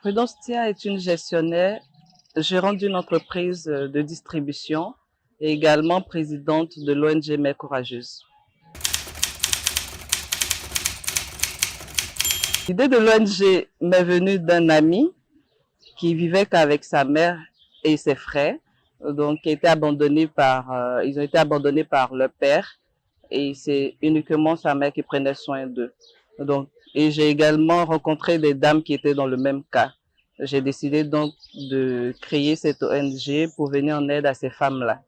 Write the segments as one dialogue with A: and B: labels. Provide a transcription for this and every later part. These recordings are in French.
A: Prudence Tia est une gestionnaire, gérante d'une entreprise de distribution et également présidente de l'ONG Mères Courageuses. L'idée de l'ONG m'est venue d'un ami qui vivait qu'avec sa mère et ses frères, donc qui étaient abandonnés ils ont été abandonnés par leur père et c'est uniquement sa mère qui prenait soin d'eux. Donc, et j'ai également rencontré des dames qui étaient dans le même cas. J'ai décidé donc de créer cette ONG pour venir en aide à ces femmes-là.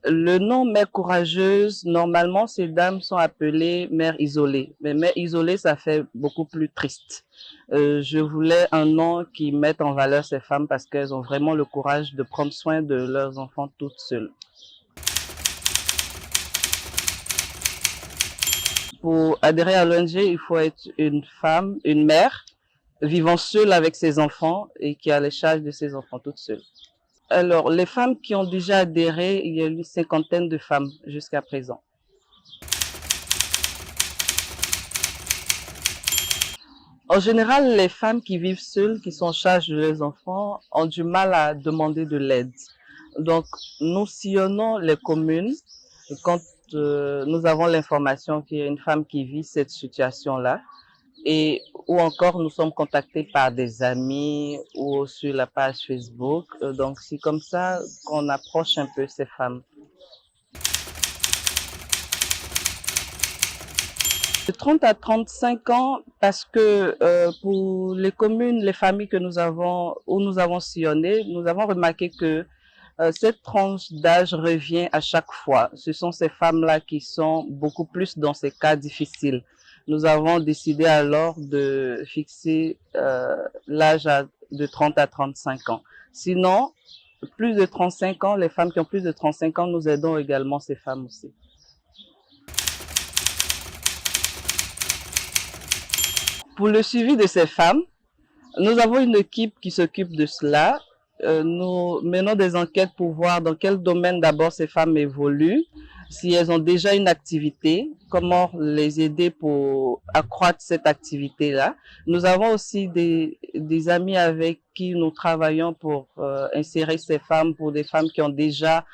A: Le nom Mère Courageuse, normalement, ces dames sont appelées mères isolées. Mais mère isolée, ça fait beaucoup plus triste. Je voulais un nom qui mette en valeur ces femmes parce qu'elles ont vraiment le courage de prendre soin de leurs enfants toutes seules. Pour adhérer à l'ONG, il faut être une femme, une mère, vivant seule avec ses enfants et qui a les charges de ses enfants toutes seules. Alors, les femmes qui ont déjà adhéré, il y a une cinquantaine de femmes jusqu'à présent. En général, les femmes qui vivent seules, qui sont en charge de leurs enfants, ont du mal à demander de l'aide. Donc, nous sillonnons les communes quand nous avons l'information qu'il y a une femme qui vit cette situation-là. Et ou encore nous sommes contactés par des amis ou sur la page Facebook. Donc c'est comme ça qu'on approche un peu ces femmes. De 30 à 35 ans parce que pour les communes, les familles que nous avons où nous avons sillonné, nous avons remarqué que cette tranche d'âge revient à chaque fois. Ce sont ces femmes-là qui sont beaucoup plus dans ces cas difficiles. Nous avons décidé alors de fixer l'âge de 30 à 35 ans. Sinon, plus de 35 ans, les femmes qui ont plus de 35 ans, nous aidons également ces femmes aussi. Pour le suivi de ces femmes, nous avons une équipe qui s'occupe de cela. Nous menons des enquêtes pour voir dans quel domaine d'abord ces femmes évoluent, si elles ont déjà une activité, comment les aider pour accroître cette activité-là. Nous avons aussi des amis avec qui nous travaillons pour insérer ces femmes, pour des femmes qui ont déjà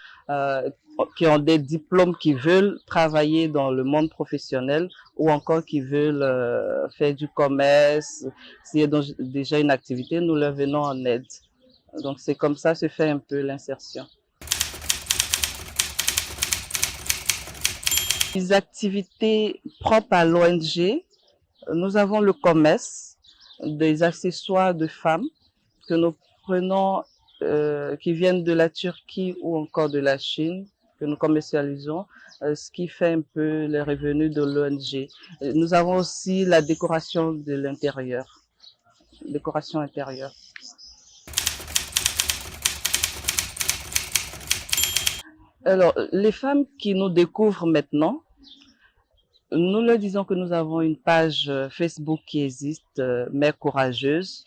A: qui ont des diplômes, qui veulent travailler dans le monde professionnel ou encore qui veulent faire du commerce. S'il y a déjà une activité, nous leur venons en aide. Donc c'est comme ça se fait un peu l'insertion. Les activités propres à l'ONG, nous avons le commerce, des accessoires de femmes que nous prenons, qui viennent de la Turquie ou encore de la Chine, que nous commercialisons, ce qui fait un peu les revenus de l'ONG. Nous avons aussi la décoration de l'intérieur, décoration intérieure. Alors, les femmes qui nous découvrent maintenant, nous leur disons que nous avons une page Facebook qui existe, Mères Courageuses.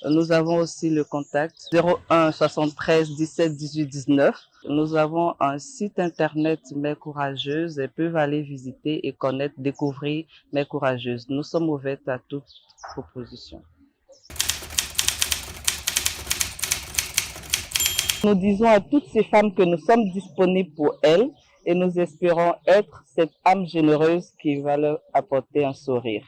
A: Nous avons aussi le contact 01 73 17 18 19. Nous avons un site internet Mères Courageuses. Elles peuvent aller visiter et connaître, découvrir Mères Courageuses. Nous sommes ouvertes à toute proposition. Nous disons à toutes ces femmes que nous sommes disponibles pour elles et nous espérons être cette âme généreuse qui va leur apporter un sourire.